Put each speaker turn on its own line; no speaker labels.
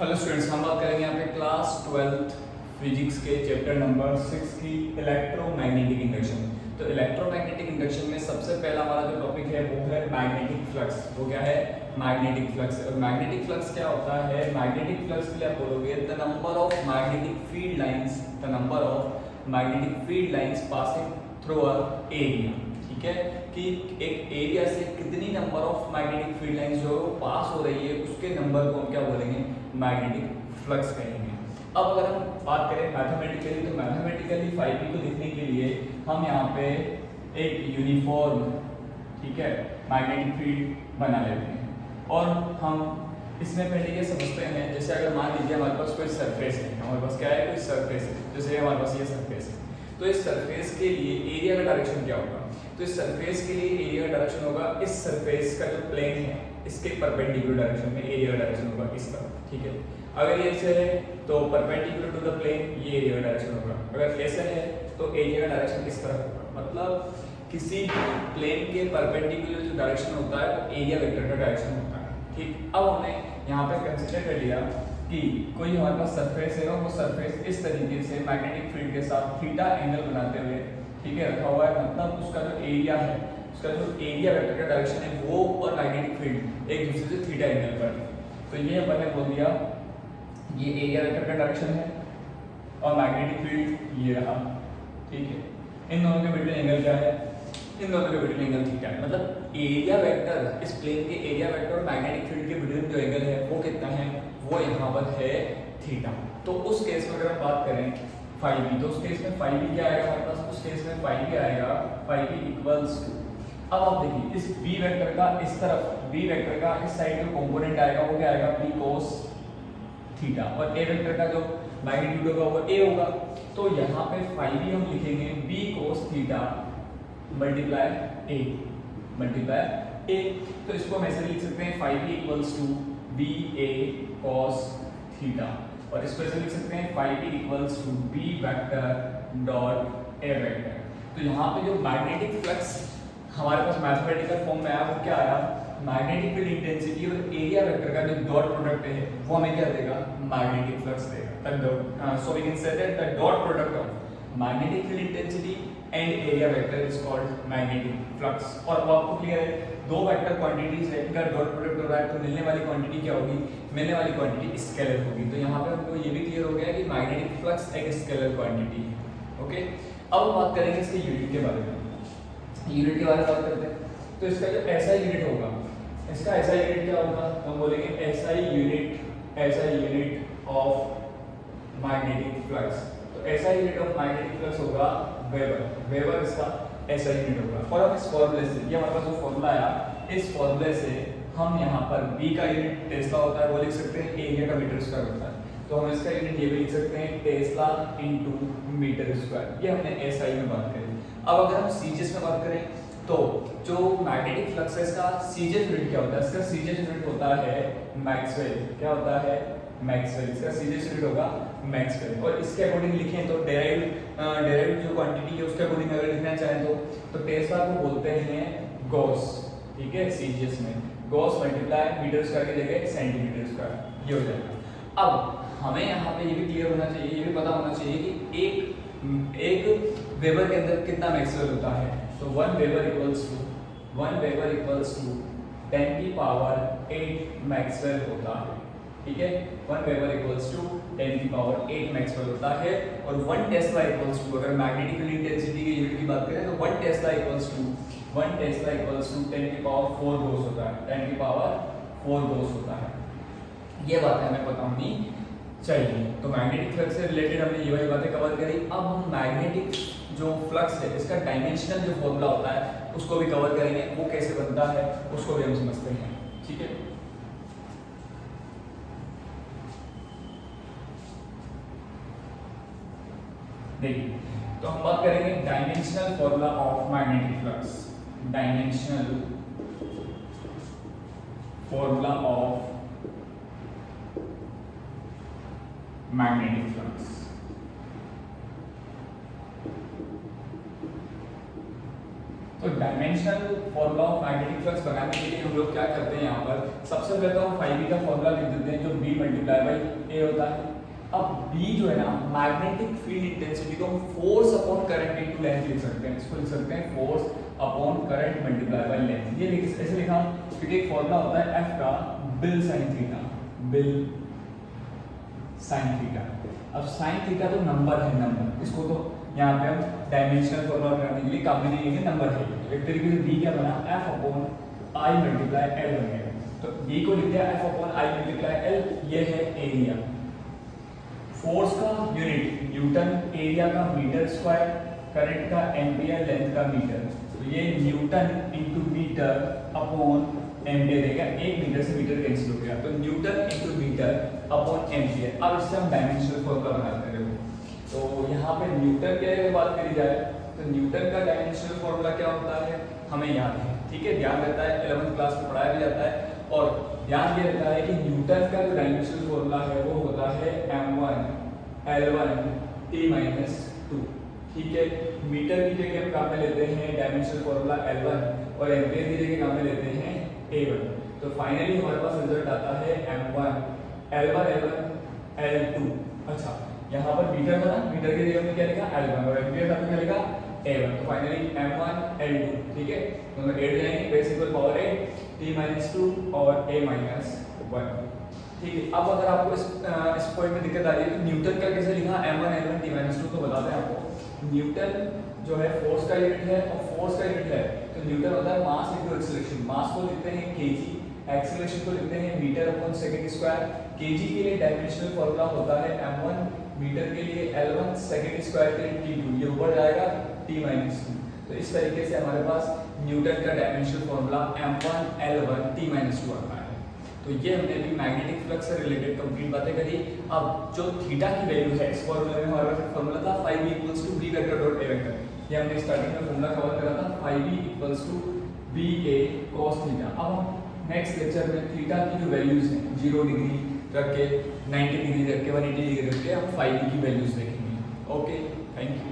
Hello students, हम बात करेंगे यहाँ पे क्लास 12th फिजिक्स के चैप्टर नंबर 6 की इलेक्ट्रोमैग्नेटिक इंडक्शन। तो इलेक्ट्रोमैग्नेटिक इंडक्शन में सबसे पहला हमारा जो टॉपिक है वो है मैग्नेटिक फ्लक्स। वो क्या है? Magnetic flux. और मैग्नेटिक फ्लक्स क्या होता है? मैग्नेटिक फ्लक्स के लिए आप बोलोगे the number of magnetic field lines, the number of magnetic field lines passing through a area. ठीक है कि एक एरिया से कितनी number of magnetic field lines जो पास हो रही है उसके नंबर को हम क्या बोलेंगे? मैग्नेटिक फ्लक्स कहेंगे। अब अगर हम बात करें मैथमेटिकली, तो मैथमेटिकली 5P को लिखने के लिए हम यहाँ पे एक यूनिफॉर्म, ठीक है, मैग्नेटिक फील्ड बना लेते हैं। और हम इसमें पहले ये समझते हैं, जैसे अगर मान लीजिए हमारे पास कोई सरफेस है, हमारे पास क्या है? कोई सरफेस है, जैसे हमारे पास ये सरफेस है। तो इस सरफेस के लिए एरिया का डायरेक्शन क्या होगा? तो इस सरफेस के लिए एरिया का डायरेक्शन होगा, इस सरफेस का जो प्लेन है इसके परपेंडिकुलर डायरेक्शन में एरिया का डायरेक्शन होगा इस तरफ। ठीक है, अगर ये ऐसे है तो परपेंडिकुलर टू द प्लेन ये एरिया का डायरेक्शन होगा, अगर ऐसे है तो एरिया का डायरेक्शन इस तरफ होगा। मतलब किसी प्लेन के परपेंडिकुलर जो डायरेक्शन होता है वो एरिया वेक्टर का डायरेक्शन होता है। ठीक, अब हमने यहाँ पे कंसीडर कर लिया कि कोई हमारे पास सरफेस है और वो सरफेस इस तरीके से मैग्नेटिक फील्ड के साथ थीटा एंगल बनाते हुए, ठीक है, रखा हुआ है। मतलब उसका जो एरिया है, उसका जो एरिया वेक्टर का डायरेक्शन है वो और मैग्नेटिक फील्ड एक दूसरे से थीटा एंगल पर। तो ये अपन ने बोल दिया ये एरिया वेक्टर का डायरेक्शन है और मैग्नेटिक फील्ड ये रहा। ठीक है, इन दोनों के बिटवीन एंगल क्या है? इन दोनों के बिटवीन एंगल थीटा है। मतलब एरिया वेक्टर, इस प्लेन के एरिया वेक्टर और मैग्नेटिक फील्ड के बिटवीन जो एंगल है वो कितना है? वो यहाँ पर है थीटा। तो उस केस में अगर हम बात करें 5P, तो उस केस में 5P क्या आएगा हमारे पास? उस केस में 5P आएगा 5P इक्वल्स टू, अब आप देखिए इस B वेक्टर का इस तरफ, B वेक्टर का इस साइड जो कंपोनेंट आएगा वो क्या आएगा? P cos थीटा, और A वेक्टर का जो मैग्नीट्यूड होगा वो A होगा। तो यहाँ पे 5P हम लिखेंगे B cos theta multiply A। तो इसको हम ऐसे लिख सकते हैं 5P equals to BA cos theta, और इसको ऐसे लिख सकते हैं 5P equals to B vector dot A vector. तो यहाँ पे जो मैग्नेटिक फ्लक्स हमारे पास मैथमेटिकल फॉर्म में आया वो क्या आया? मैग्नेटिक फील्ड इंटेंसिटी और एरिया वेक्टर का जो डॉट प्रोडक्ट है वो हमें क्या देगा? मैग्नेटिक फ्लक्स देगा। So we can say that the dot product of magnetic field intensity and area vector is called magnetic flux. और वो आपको क्लियर है, दो वेक्टर क्वांटिटीज है, इनका डॉट प्रोडक्ट हो रहा है तो मिलने वाली क्वांटिटी क्या होगी? मिलने वाली क्वांटिटी स्केलर होगी। तो यहाँ पे हमको ये भी क्लियर हो गया कि मैग्नेटिक फ्लक्स एक स्केलर क्वांटिटी है। ओके, अब हम बात करेंगे इसके यूनिट के बारे में। यूनिट के बारे में बात करते हैं, तो इसका जो ऐसा यूनिट होगा, इसका ऐसा यूनिट क्या होगा? हम बोलेंगे ऐसा यूनिट ऑफ मैग्नेटिक फ्लक्स। तो ऐसा यूनिट ऑफ मैग्नेटिक फ्लक्स होगा वेबर इसका ऐसा यूनिट होगा। और अब इस फॉर्मूले से, ये हमारे पास जो फॉर्मूला आया, इस फॉर्मूले से हम यहाँ पर B का यूनिट टेस्ला होता है वो लिख सकते हैं, एरिया का मीटर स्क्वायर होता है तो हम इसका यूनिट ये भी लिख सकते हैं टेस्ला इनटू मीटर स्क्वायर। ये हमने SI में बात करी। अब अगर हम सीजीएस में बात करें तो जो मैग्नेटिक फ्लक्स है इसका सीजीएस यूनिट क्या होता है? इसका सीजीएस यूनिट होता है मैक्सवेल। क्या होता है? मैक्सवेल। इसका सीजीएस यूनिट होगा मैक्सवेल। और इसके अकॉर्डिंग लिखें तो डेराइव्ड जो क्वांटिटी है उसके अकॉर्डिंग अगर लिखना चाहें तो टेस्ला को बोलते हैं गॉस। ठीक है, सीजीएस में गॉस मल्टीप्लाई मीटर स्क्वायर की जगह सेंटीमीटर स्क्वायर ये हो जाएगा। अब हमें यहाँ पे ये भी क्लियर होना चाहिए, ये भी पता होना चाहिए कि एक वेबर के अंदर कितना मैक्सवेल होता है। तो 1 वेबर इक्वल्स टू 10 की पावर 8 मैक्सवेल होता है। ठीक है, 1 वेबर इक्वल्स टू 10 की पावर 8 मैक्सवेल होता है। और 1 टेस्ला इक्वल्स टू, अगर मैग्नेटिक फील्ड इंटेंसिटी की यूनिट की बात करें तो 1 टेस्ला इक्वल्स टू 10 की पावर 4 गॉस होता है। 10 की पावर 4 गॉस होता है। ये बात हमें पता होनी चाहिए। तो मैग्नेटिक फ्लक्स से रिलेटेड हमने ये वाली बातें कवर करी। अब हम मैग्नेटिक जो फ्लक्स है इसका डायमेंशनल जो फॉर्मूला होता है उसको भी कवर करेंगे, वो कैसे बनता है उसको भी हम समझते हैं। ठीक है, देखिए तो हम बात करेंगे dimensional formula of magnetic flux. Dimensional formula of magnetic flux. तो dimensional formula of magnetic flux बनाने के लिए हम लोग क्या करते हैं, यहाँ पर सबसे पहले तो हम फाई बी का फॉर्मूला लिख देते हैं जो बी मल्टीप्लाई बाई ए होता है। अब बी जो है ना, मैग्नेटिक फील्ड इंटेंसिटी को हम force upon current into length लिख सकते हैं। इसको लिख सकते हैं force upon current multiply by length. ये ऐसे लिखा क्योंकि एक फॉर्मूला होता है एफ का bill sine theta, bill sine theta. अब साइन थीटा तो नंबर है, नंबर, इसको तो यहाँ पे हम डायमेंशनल फॉर्मूला करने के लिए काम में नहीं लेंगे, नंबर है। एक तरीके से बी क्या बना, F upon I multiply L बन गया। तो बी को लिख दिया F upon I multiply L, ये है एरिया। फोर्स का यूनिट न्यूटन, एरिया का मीटर स्क्वायर, करंट का एम्पियर, लेंथ का मीटर। तो ये newton into metre upon ampere देगा। एक मीटर से मीटर कैंसिल हो गया, तो newton into metre upon ampere. अब इससे हम डायमेंशनल फॉर्मूला बनाते हैं। तो यहाँ पे न्यूटन के अगर बात करी जाए तो न्यूटन का डायमेंशनल फॉर्मूला क्या होता है हमें याद है, ठीक है, ध्यान रहता है, 11th क्लास में पढ़ाया भी जाता है। और ध्यान ये रहता है कि न्यूटन का जो डायमेंशनल फॉर्मूला है वो होता है m1 l1 t-2, ठीक है। मीटर की जगह हम काम में लेते हैं डायमेंशनल फॉर्मूला l1 और एम्पियर की जगह काम में लेते हैं a1। तो फाइनली हमारे पास रिजल्ट आता है m1 l1 l1 l2। अच्छा, यहाँ पर मीटर बना, मीटर की जगह हमने क्या लिखा l1 और एम्पियर का क्या लिखा a1। तो फाइनली m1 l2, ठीक है, दोनों ऐड जाएंगे, बेस इक्वल पावर है t-2 और a-1, ठीक है। अब अगर आपको इस पॉइंट में दिक्कत आ रही है तो न्यूटन का कैसे लिखा m1 l1 t-2, तो बताते हैं आपको। न्यूटन जो है फोर्स का यूनिट है और फोर्स का यूनिट है तो न्यूटन होता है मास इनटू एक्सीलरेशन। मास को लिखते हैं kg, एक्सीलरेशन को लिखते हैं metre upon second square. kg के लिए डायमेंशनल फॉर्मूला होता है m1, मीटर के लिए l1, सेकंड स्क्वायर के लिए t2, ये ऊपर जाएगा t-2। तो इस तरीके से हमारे पास न्यूटन का dimensional formula m1 l1 t-2 आता है। तो ये हमने अभी मैग्नेटिक फ्लक्स से रिलेटेड कंप्लीट बातें करी। अब जो थीटा की वैल्यू है इस फॉर्मूले में हमारे पास फॉर्मूला था phi b equals to b vector dot a vector। ये हमने स्टार्टिंग में फॉर्मूला कवर करा था phi b equals to ba cos theta. अब हम नेक्स्ट लेक्चर में थीटा की जो वैल्यूज हैं 0 डिग्री रख के, 90 डिग्री रख के, 180 डिग्री रख के हम phi b की वैल्यूज देखेंगे। Okay, thank you.